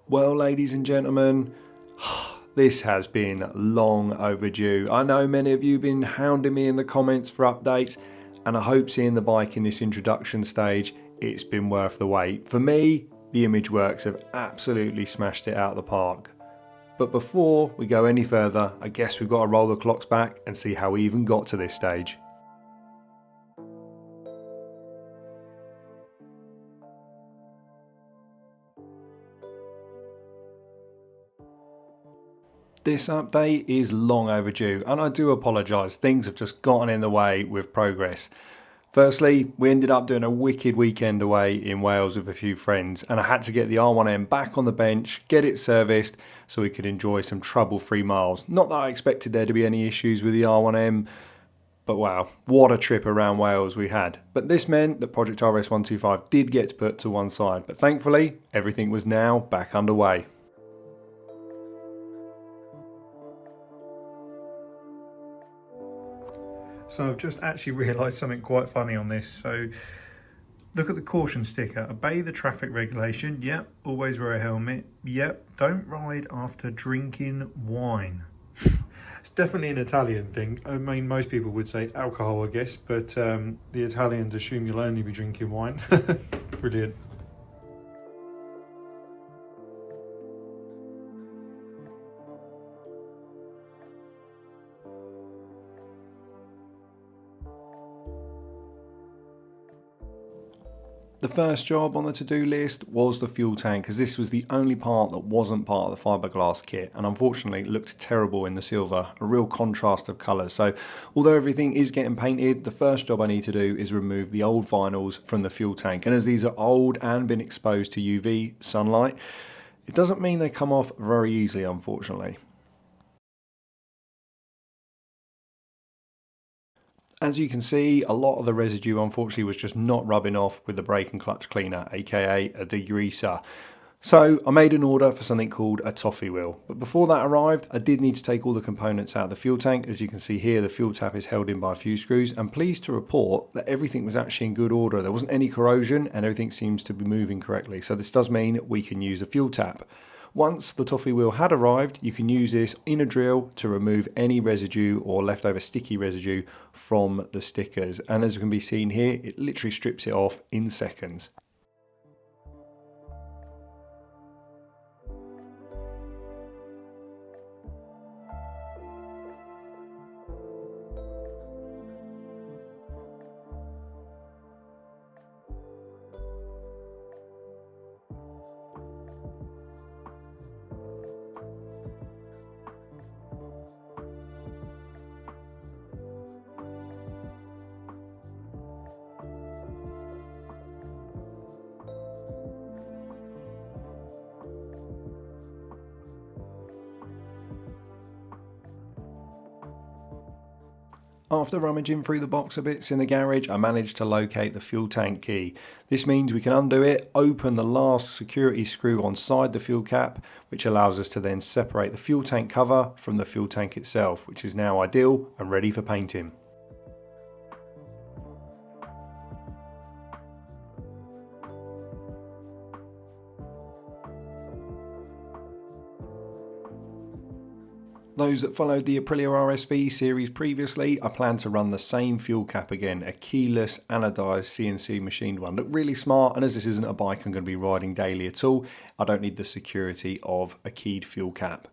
Well, ladies and gentlemen, this has been long overdue. I know many of you have been hounding me in the comments for updates, and I hope seeing the bike in this introduction stage, it's been worth the wait. For me, the Image Works have absolutely smashed it out of the park. But before we go any further, I guess we've got to roll the clocks back and see how we even got to this stage. This update is long overdue, and I do apologise, things have just gotten in the way with progress. Firstly, we ended up doing a wicked weekend away in Wales with a few friends, and I had to get the R1M back on the bench, get it serviced so we could enjoy some trouble-free miles. Not that I expected there to be any issues with the R1M, but wow, what a trip around Wales we had. But this meant that Project RS125 did get put to one side, but thankfully everything was now back underway. So I've just actually realised something quite funny on this. So look at the caution sticker. Obey the traffic regulation. Yep. Always wear a helmet. Yep. Don't ride after drinking wine. It's definitely an Italian thing. I mean, most people would say alcohol, I guess, but the Italians assume you'll only be drinking wine. Brilliant. The first job on the to-do list was the fuel tank, as this was the only part that wasn't part of the fiberglass kit, and unfortunately it looked terrible in the silver, a real contrast of colours. So although everything is getting painted, the first job I need to do is remove the old vinyls from the fuel tank, and as these are old and been exposed to UV sunlight, it doesn't mean they come off very easily, unfortunately. As you can see, a lot of the residue unfortunately was just not rubbing off with the brake and clutch cleaner, aka a degreaser. So I made an order for something called a toffee wheel. But before that arrived, I did need to take all the components out of the fuel tank. As you can see here, the fuel tap is held in by a few screws. I'm pleased to report that everything was actually in good order. There wasn't any corrosion and everything seems to be moving correctly. So this does mean we can use the fuel tap. Once the toffee wheel had arrived, you can use this in a drill to remove any residue or leftover sticky residue from the stickers. And as can be seen here, it literally strips it off in seconds. After rummaging through the box of bits in the garage, I managed to locate the fuel tank key. This means we can undo it, open the last security screw on side the fuel cap, which allows us to then separate the fuel tank cover from the fuel tank itself, which is now ideal and ready for painting. Those that followed the Aprilia RSV series previously, I plan to run the same fuel cap again, a keyless anodised CNC machined one. Look really smart, and as this isn't a bike I'm going to be riding daily at all, I don't need the security of a keyed fuel cap.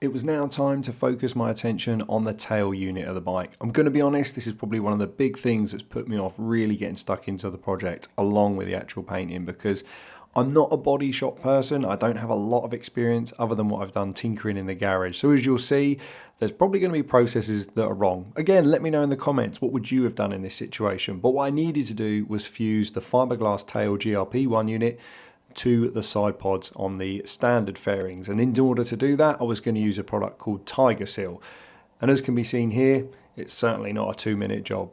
It was now time to focus my attention on the tail unit of the bike. I'm going to be honest, this is probably one of the big things that's put me off really getting stuck into the project, along with the actual painting, because I'm not a body shop person. I don't have a lot of experience other than what I've done tinkering in the garage. So as you'll see, there's probably going to be processes that are wrong. Again, let me know in the comments, what would you have done in this situation? But what I needed to do was fuse the fiberglass tail GRP1 unit to the side pods on the standard fairings. And in order to do that, I was going to use a product called Tiger Seal. And as can be seen here, it's certainly not a 2-minute job.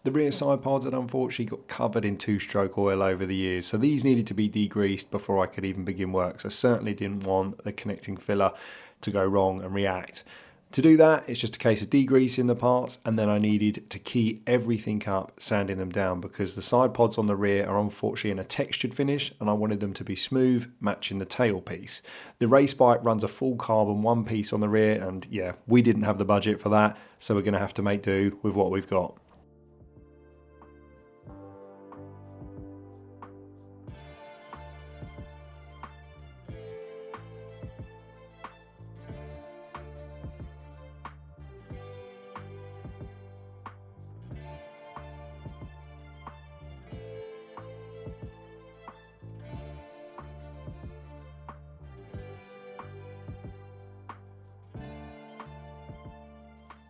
The rear side pods had unfortunately got covered in 2-stroke oil over the years, so these needed to be degreased before I could even begin work. So I certainly didn't want the connecting filler to go wrong and react. To do that, it's just a case of degreasing the parts, and then I needed to key everything up, sanding them down, because the side pods on the rear are unfortunately in a textured finish and I wanted them to be smooth, matching the tailpiece. The race bike runs a full carbon one piece on the rear, and yeah, we didn't have the budget for that, so we're going to have to make do with what we've got.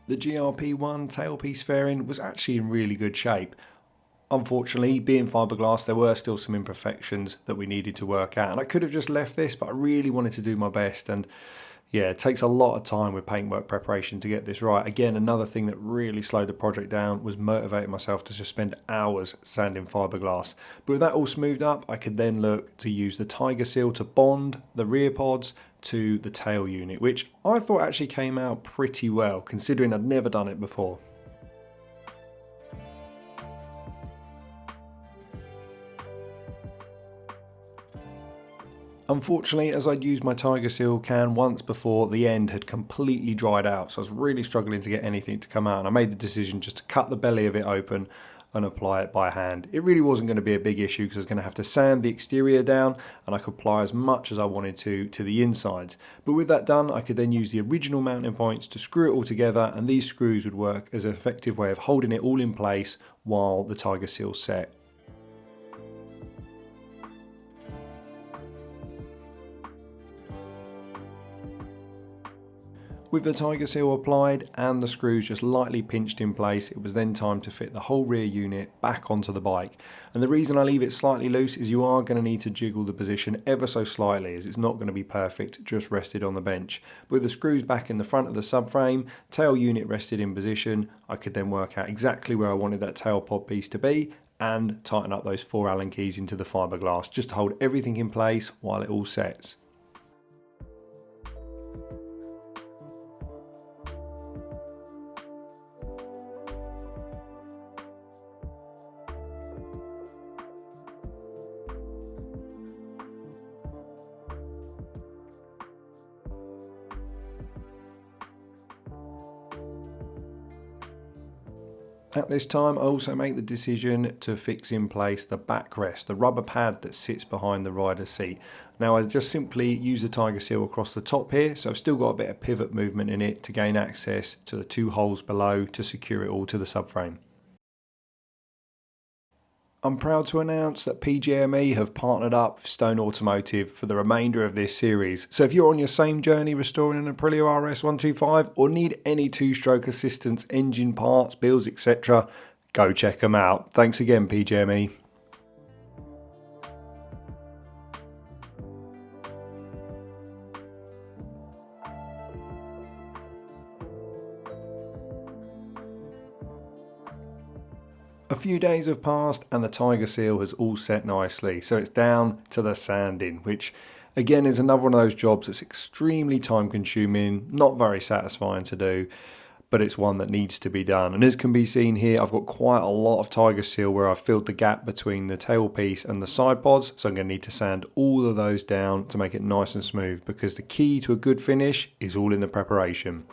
The GRP1 tailpiece fairing was actually in really good shape. Unfortunately, being fiberglass, there were still some imperfections that we needed to work out, and I could have just left this, but I really wanted to do my best, and yeah, it takes a lot of time with paintwork preparation to get this right. Again, another thing that really slowed the project down was motivating myself to just spend hours sanding fiberglass. But with that all smoothed up, I could then look to use the Tiger Seal to bond the rear pods to the tail unit, which I thought actually came out pretty well, considering I'd never done it before. Unfortunately, as I'd used my Tiger Seal can once before, the end had completely dried out, so I was really struggling to get anything to come out, and I made the decision just to cut the belly of it open and apply it by hand. It really wasn't going to be a big issue because I was going to have to sand the exterior down, and I could apply as much as I wanted to the insides. But with that done, I could then use the original mounting points to screw it all together, and these screws would work as an effective way of holding it all in place while the Tiger Seal set. With the Tiger Seal applied and the screws just lightly pinched in place, it was then time to fit the whole rear unit back onto the bike. And the reason I leave it slightly loose is you are going to need to jiggle the position ever so slightly, as it's not going to be perfect just rested on the bench. But with the screws back in the front of the subframe, tail unit rested in position, I could then work out exactly where I wanted that tail pod piece to be and tighten up those 4 Allen keys into the fiberglass just to hold everything in place while it all sets. At this time, I also make the decision to fix in place the backrest, the rubber pad that sits behind the rider's seat. Now I just simply use the Tiger Seal across the top here, so I've still got a bit of pivot movement in it to gain access to the 2 holes below to secure it all to the subframe. I'm proud to announce that PJME have partnered up with Stone Automotive for the remainder of this series. So if you're on your same journey restoring an Aprilia RS125 or need any 2-stroke assistance, engine parts, builds, etc., go check them out. Thanks again, PJME. A few days have passed and the Tiger Seal has all set nicely, so it's down to the sanding, which again is another one of those jobs that's extremely time consuming, not very satisfying to do, but it's one that needs to be done. And as can be seen here, I've got quite a lot of Tiger Seal where I've filled the gap between the tailpiece and the side pods, so I'm going to need to sand all of those down to make it nice and smooth, because the key to a good finish is all in the preparation.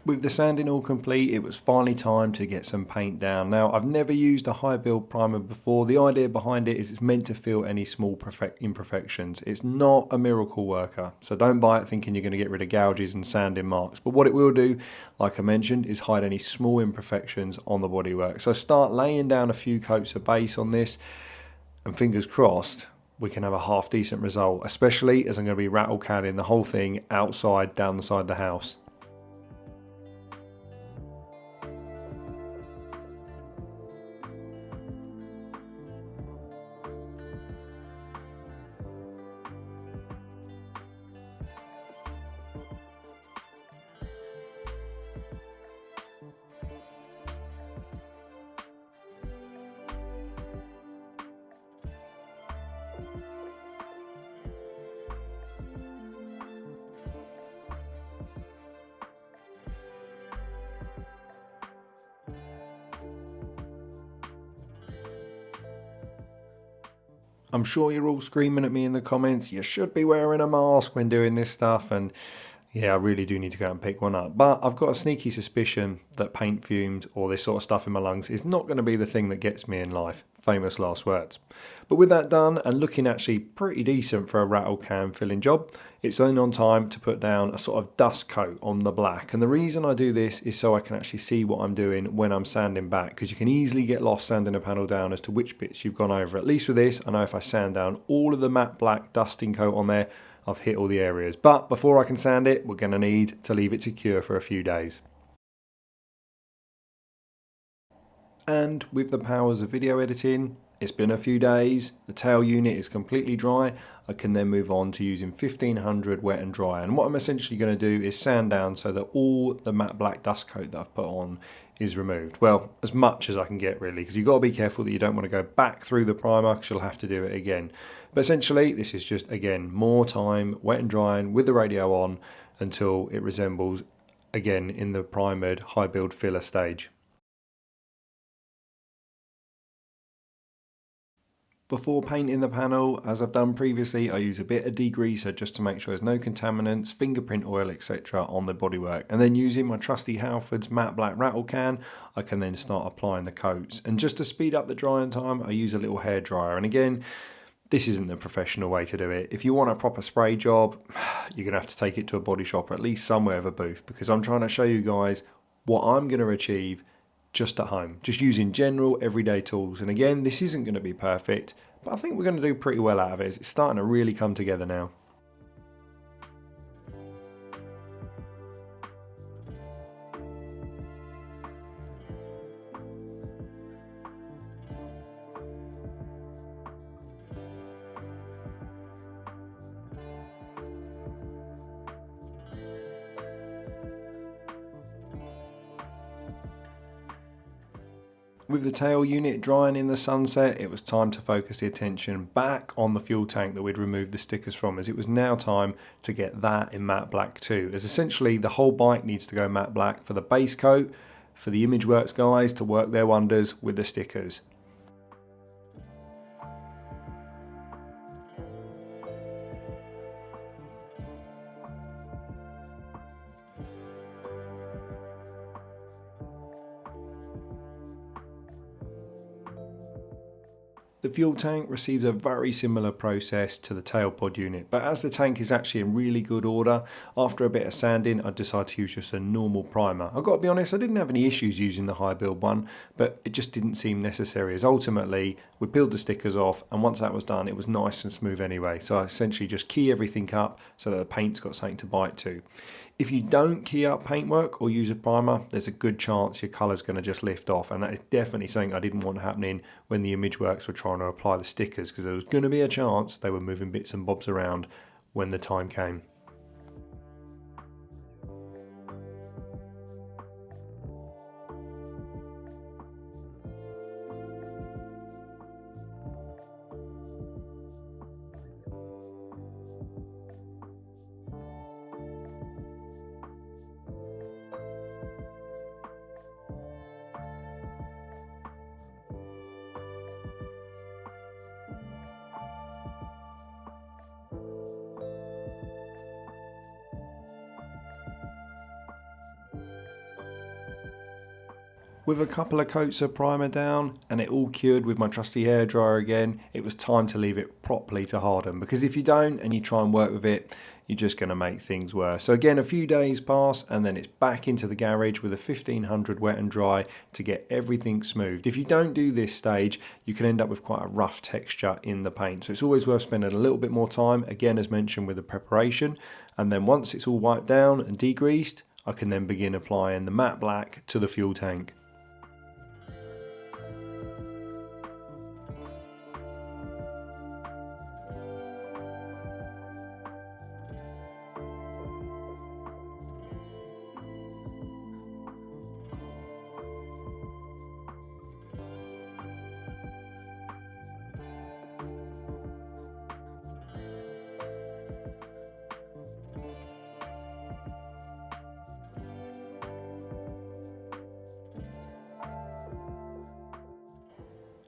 With the sanding all complete, it was finally time to get some paint down. Now, I've never used a high build primer before. The idea behind it is it's meant to fill any small imperfections. It's not a miracle worker, so don't buy it thinking you're going to get rid of gouges and sanding marks. But what it will do, like I mentioned, is hide any small imperfections on the bodywork. So start laying down a few coats of base on this, and fingers crossed, we can have a half decent result, especially as I'm going to be rattle canning the whole thing outside down the side of the house. I'm sure you're all screaming at me in the comments, you should be wearing a mask when doing this stuff, and yeah, I really do need to go and pick one up. But I've got a sneaky suspicion that paint fumes or this sort of stuff in my lungs is not going to be the thing that gets me in life. Famous last words. But with that done and looking actually pretty decent for a rattle can filling job, it's only on time to put down a sort of dust coat on the black. And the reason I do this is so I can actually see what I'm doing when I'm sanding back, because you can easily get lost sanding a panel down as to which bits you've gone over. At least with this, I know if I sand down all of the matte black dusting coat on there, I've hit all the areas. But before I can sand it, we're going to need to leave it to cure for a few days. And with the powers of video editing, it's been a few days, the tail unit is completely dry, I can then move on to using 1500 wet and dry. And what I'm essentially going to do is sand down so that all the matte black dust coat that I've put on is removed. Well, as much as I can get really, because you've got to be careful that you don't want to go back through the primer because you'll have to do it again. But essentially, this is just, again, more time wet and drying with the radio on until it resembles, again, in the primered high build filler stage. Before painting the panel, as I've done previously, I use a bit of degreaser just to make sure there's no contaminants, fingerprint oil, etc. on the bodywork. And then using my trusty Halford's matte black rattle can, I can then start applying the coats. And just to speed up the drying time, I use a little hairdryer. And again, this isn't the professional way to do it. If you want a proper spray job, you're going to have to take it to a body shop or at least somewhere with a booth, because I'm trying to show you guys what I'm going to achieve just at home, just using general everyday tools. And again, this isn't going to be perfect, but I think we're going to do pretty well out of it. It's starting to really come together now. With the tail unit drying in the sunset, it was time to focus the attention back on the fuel tank that we'd removed the stickers from, as it was now time to get that in matte black too, as essentially the whole bike needs to go matte black for the base coat, for the ImageWorks guys to work their wonders with the stickers. The fuel tank receives a very similar process to the tail pod unit, but as the tank is actually in really good order, after a bit of sanding I decided to use just a normal primer. I've got to be honest, I didn't have any issues using the high build one, but it just didn't seem necessary, as ultimately we peeled the stickers off and once that was done it was nice and smooth anyway. So I essentially just key everything up so that the paint's got something to bite to. If you don't key up paintwork or use a primer, there's a good chance your colour's going to just lift off, and that is definitely something I didn't want happening when the ImageWorks were trying to apply the stickers, because there was going to be a chance they were moving bits and bobs around when the time came. With a couple of coats of primer down and it all cured with my trusty hairdryer again, it was time to leave it properly to harden, because if you don't and you try and work with it, you're just going to make things worse. So again, a few days pass and then it's back into the garage with a 1500 wet and dry to get everything smoothed. If you don't do this stage, you can end up with quite a rough texture in the paint. So it's always worth spending a little bit more time, again as mentioned, with the preparation. And then once it's all wiped down and degreased, I can then begin applying the matte black to the fuel tank.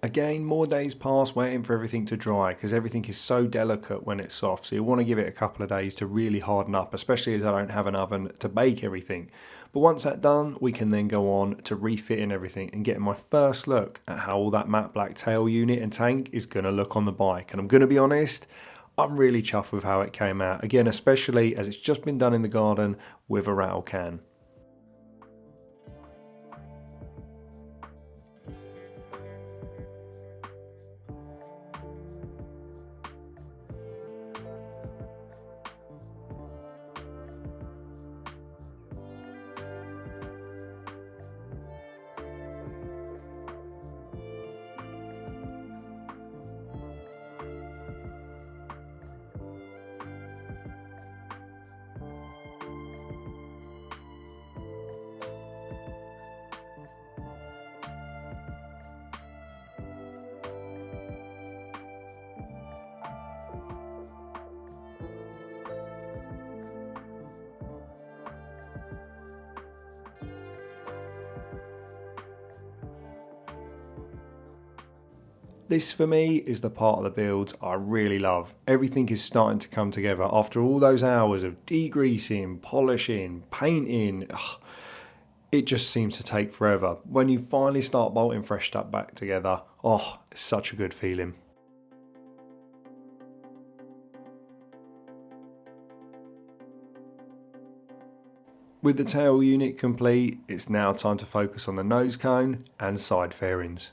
Again, more days pass waiting for everything to dry because everything is so delicate when it's soft, so you want to give it a couple of days to really harden up, especially as I don't have an oven to bake everything. But once that's done, we can then go on to refitting everything and getting my first look at how all that matte black tail unit and tank is going to look on the bike. And I'm going to be honest, I'm really chuffed with how it came out. Again, especially as it's just been done in the garden with a rattle can. This for me is the part of the builds I really love. Everything is starting to come together after all those hours of degreasing, polishing, painting. It just seems to take forever. When you finally start bolting fresh stuff back together, oh, it's such a good feeling. With the tail unit complete, it's now time to focus on the nose cone and side fairings.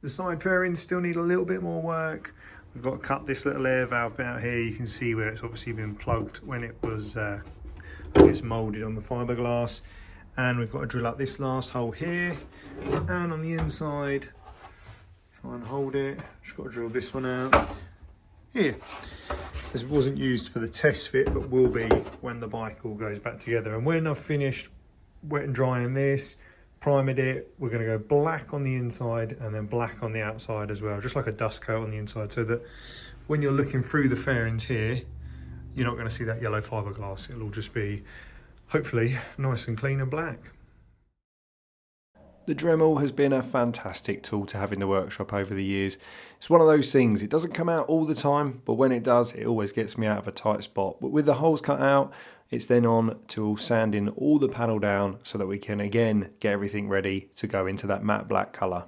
The side fairings still need a little bit more work. We've got to cut this little air valve bit out here. You can see where it's obviously been plugged when it was, I guess, moulded on the fiberglass. And we've got to drill up this last hole here. And on the inside, try and hold it. Just got to drill this one out. Here. This wasn't used for the test fit, but will be when the bike all goes back together. And when I've finished wet and drying this, primed it, we're going to go black on the inside and then black on the outside as well, just like a dust coat on the inside, so that when you're looking through the fairings here, you're not going to see that yellow fiberglass. It'll all just be, hopefully, nice and clean and black. The Dremel has been a fantastic tool to have in the workshop over the years. It's one of those things, it doesn't come out all the time, but when it does, it always gets me out of a tight spot. But with the holes cut out, it's then on to sanding all the panel down so that we can again get everything ready to go into that matte black colour.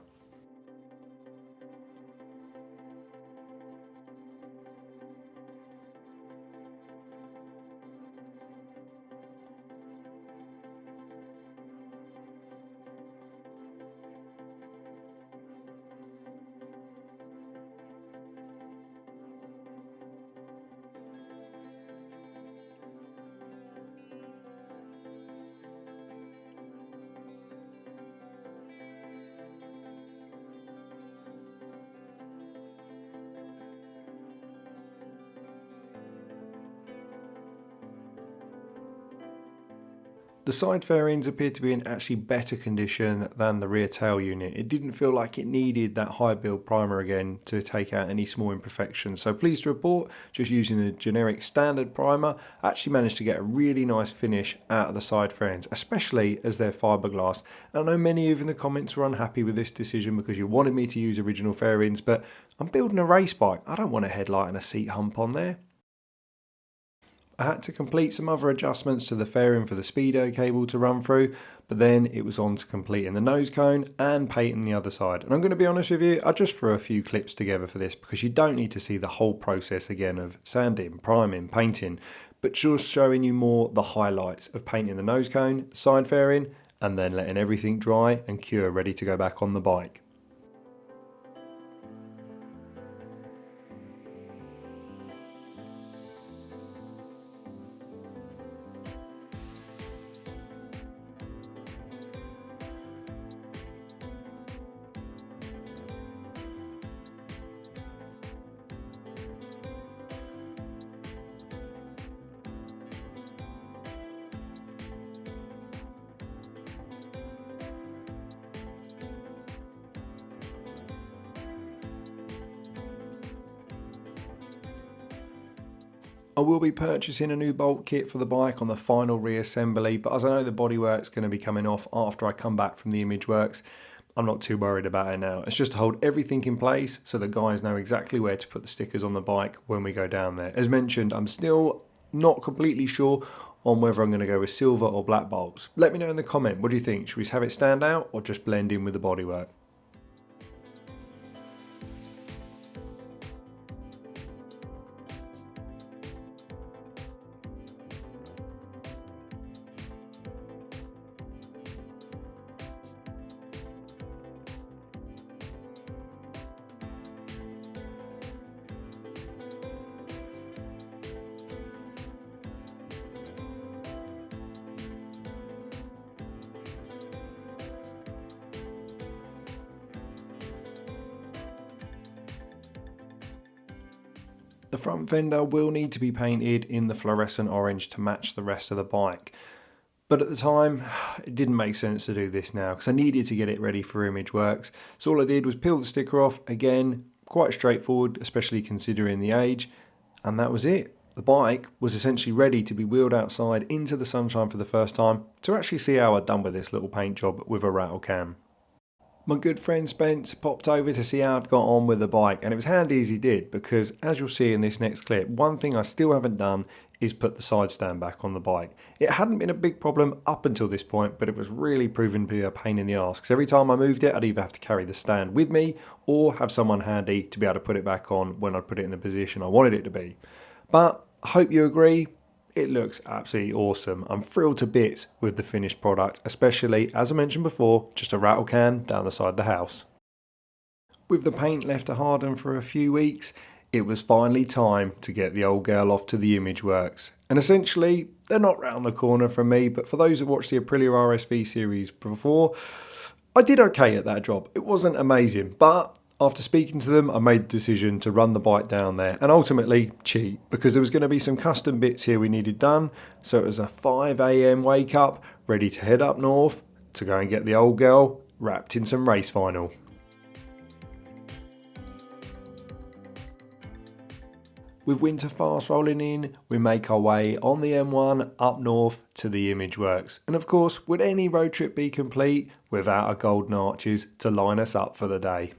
The side fairings appeared to be in actually better condition than the rear tail unit. It didn't feel like it needed that high build primer again to take out any small imperfections. So pleased to report, just using the generic standard primer, I actually managed to get a really nice finish out of the side fairings, especially as they're fiberglass. And I know many of you in the comments were unhappy with this decision because you wanted me to use original fairings, but I'm building a race bike. I don't want a headlight and a seat hump on there. I had to complete some other adjustments to the fairing for the speedo cable to run through, but then it was on to completing the nose cone and painting the other side. And I'm going to be honest with you, I just threw a few clips together for this because you don't need to see the whole process again of sanding, priming, painting, but just showing you more the highlights of painting the nose cone, side fairing, and then letting everything dry and cure ready to go back on the bike. I will be purchasing a new bolt kit for the bike on the final reassembly, but as I know the bodywork's going to be coming off after I come back from the image works, I'm not too worried about it now. It's just to hold everything in place so the guys know exactly where to put the stickers on the bike when we go down there. As mentioned, I'm still not completely sure on whether I'm going to go with silver or black bolts. Let me know in the comment, what do you think? Should we have it stand out or just blend in with the bodywork? The front fender will need to be painted in the fluorescent orange to match the rest of the bike. But at the time, it didn't make sense to do this now because I needed to get it ready for image works. So all I did was peel the sticker off, again, quite straightforward, especially considering the age, and that was it. The bike was essentially ready to be wheeled outside into the sunshine for the first time to actually see how I'd done with this little paint job with a rattle can. My good friend Spence popped over to see how I'd got on with the bike, and it was handy as he did because, as you'll see in this next clip, one thing I still haven't done is put the side stand back on the bike. It hadn't been a big problem up until this point, but it was really proven to be a pain in the arse because every time I moved it I'd either have to carry the stand with me or have someone handy to be able to put it back on when I put it in the position I wanted it to be. But I hope you agree, it looks absolutely awesome. I'm thrilled to bits with the finished product, especially, as I mentioned before, just a rattle can down the side of the house. With the paint left to harden for a few weeks, it was finally time to get the old girl off to the image works. And essentially, they're not round the corner from me, but for those who watched the Aprilia RSV series before, I did okay at that job. It wasn't amazing, but after speaking to them, I made the decision to run the bike down there and ultimately cheat because there was going to be some custom bits here we needed done. So it was a 5 AM wake up, ready to head up north to go and get the old girl wrapped in some race vinyl. With winter fast rolling in, we make our way on the M1 up north to the image works. And of course, would any road trip be complete without a golden arches to line us up for the day?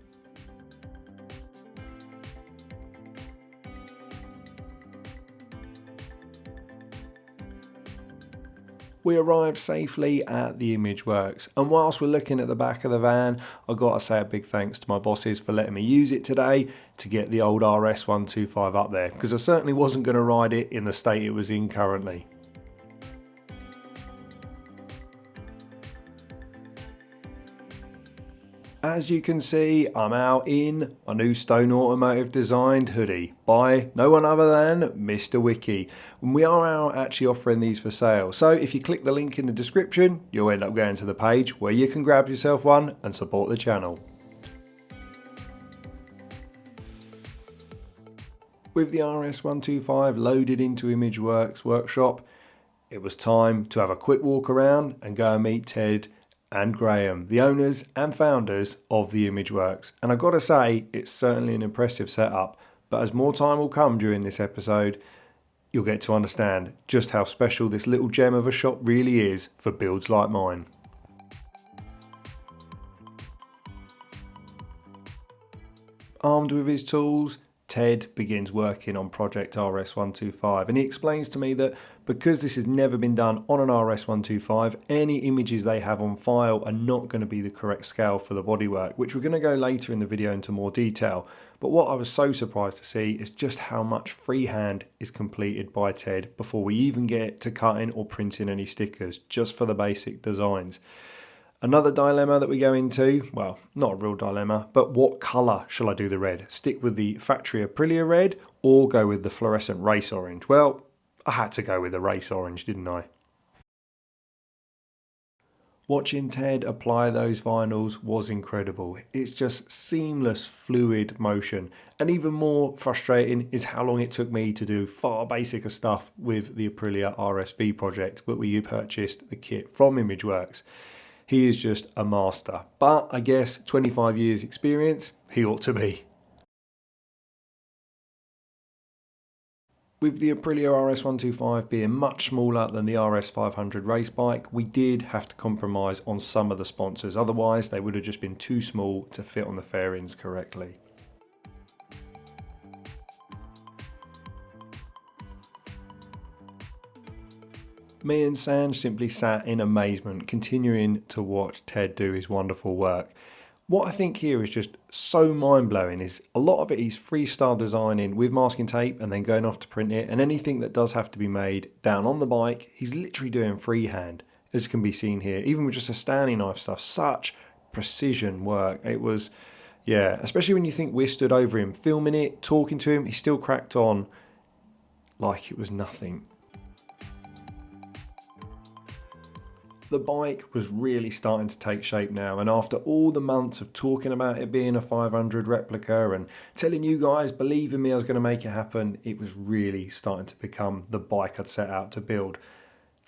We arrived safely at the image works, and whilst we're looking at the back of the van, I've got to say a big thanks to my bosses for letting me use it today to get the old RS125 up there, because I certainly wasn't going to ride it in the state it was in currently. As you can see, I'm out in a new Stone Automotive designed hoodie by no one other than Mr. Wikki. And we are out actually offering these for sale. So if you click the link in the description, you'll end up going to the page where you can grab yourself one and support the channel. With the RS125 loaded into ImageWorks workshop, it was time to have a quick walk around and go and meet Ted and Graham, the owners and founders of the ImageWorks. And I've got to say, it's certainly an impressive setup, but as more time will come during this episode, you'll get to understand just how special this little gem of a shop really is for builds like mine. Armed with his tools, Ted begins working on Project RS125, and he explains to me that because this has never been done on an RS125, any images they have on file are not going to be the correct scale for the bodywork, which we're going to go later in the video into more detail. But what I was so surprised to see is just how much freehand is completed by Ted before we even get to cutting or printing any stickers, just for the basic designs. Another dilemma that we go into, well, not a real dilemma, but what colour shall I do the red? Stick with the factory Aprilia red or go with the fluorescent race orange? Well, I had to go with the race orange, didn't I? Watching Ted apply those vinyls was incredible. It's just seamless, fluid motion. And even more frustrating is how long it took me to do far basicer stuff with the Aprilia RSV project, but we purchased the kit from ImageWorks. He is just a master, but I guess 25 years experience, he ought to be. With the Aprilia RS125 being much smaller than the RS500 race bike, we did have to compromise on some of the sponsors, otherwise they would have just been too small to fit on the fairings correctly. Me and Sanj simply sat in amazement, continuing to watch Ted do his wonderful work. What I think here is just so mind-blowing is a lot of it is freestyle designing with masking tape and then going off to print it, and anything that does have to be made down on the bike, he's literally doing freehand, as can be seen here, even with just a Stanley knife stuff. Such precision work. It was, yeah, especially when you think we're stood over him filming it, talking to him, he still cracked on like it was nothing. The bike was really starting to take shape now, and after all the months of talking about it being a 500 replica and telling you guys, believe in me, I was going to make it happen, it was really starting to become the bike I'd set out to build.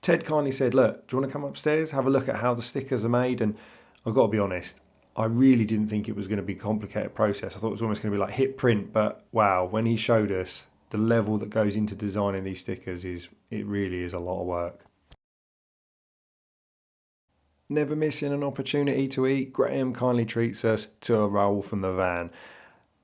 Ted kindly said, look, do you want to come upstairs, have a look at how the stickers are made? And I've got to be honest, I really didn't think it was going to be a complicated process. I thought it was almost going to be like hit print, but wow, when he showed us the level that goes into designing these stickers, it really is a lot of work. Never missing an opportunity to eat, Graham kindly treats us to a roll from the van.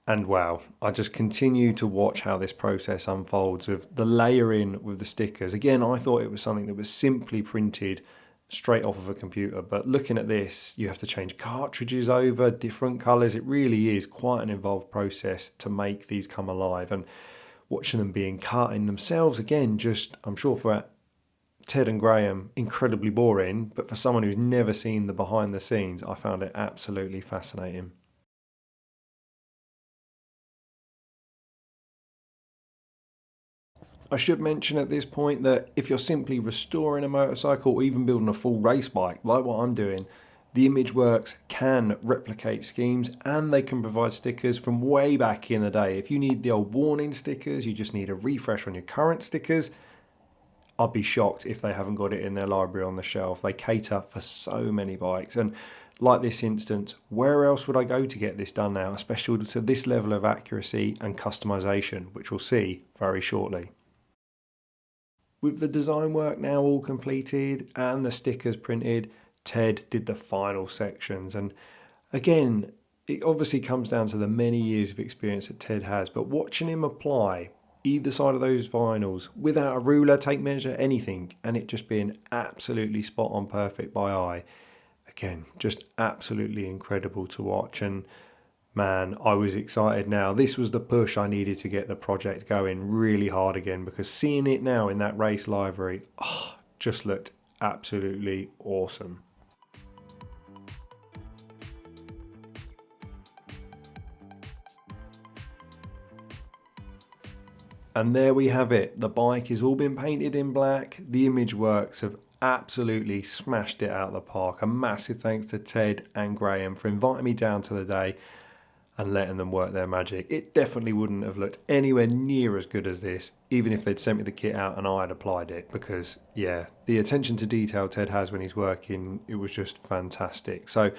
And wow, I just continue to watch how this process unfolds of the layering with the stickers. Again, I thought it was something that was simply printed straight off of a computer, but looking at this, you have to change cartridges over, different colours. It really is quite an involved process to make these come alive, and watching them being cut in themselves, again, just, I'm sure for Ted and Graham, incredibly boring, but for someone who's never seen the behind the scenes, I found it absolutely fascinating. I should mention at this point that if you're simply restoring a motorcycle or even building a full race bike, like what I'm doing, the ImageWorks can replicate schemes and they can provide stickers from way back in the day. If you need the old warning stickers, you just need a refresh on your current stickers, I'd be shocked if they haven't got it in their library on the shelf. They cater for so many bikes. And like this instance, where else would I go to get this done now, especially to this level of accuracy and customization, which we'll see very shortly. With the design work now all completed and the stickers printed, Ted did the final sections. And again, it obviously comes down to the many years of experience that Ted has, but watching him apply either side of those vinyls without a ruler, tape measure, anything, and it just being absolutely spot on perfect by eye. Again, just absolutely incredible to watch, and man, I was excited now. This was the push I needed to get the project going really hard again, because seeing it now in that race livery, just looked absolutely awesome. And there we have it. The bike has all been painted in black. The ImageWorks have absolutely smashed it out of the park. A massive thanks to Ted and Graham for inviting me down to the day and letting them work their magic. It definitely wouldn't have looked anywhere near as good as this, even if they'd sent me the kit out and I had applied it, because yeah, the attention to detail Ted has when he's working, it was just fantastic. So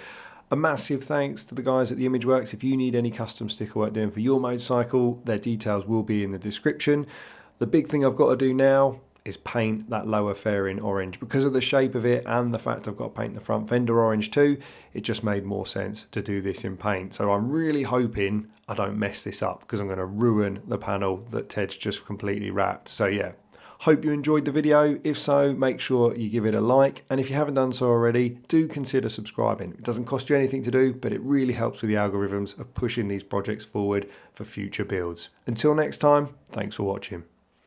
a massive thanks to the guys at the ImageWorks. If you need any custom sticker work doing for your motorcycle, their details will be in the description. The big thing I've got to do now is paint that lower fairing orange. Because of the shape of it and the fact I've got to paint the front fender orange too, it just made more sense to do this in paint. So I'm really hoping I don't mess this up, because I'm going to ruin the panel that Ted's just completely wrapped. So yeah, hope you enjoyed the video. If so, make sure you give it a like, and if you haven't done so already, do consider subscribing. It doesn't cost you anything to do, but it really helps with the algorithms of pushing these projects forward for future builds. Until next time, thanks for watching.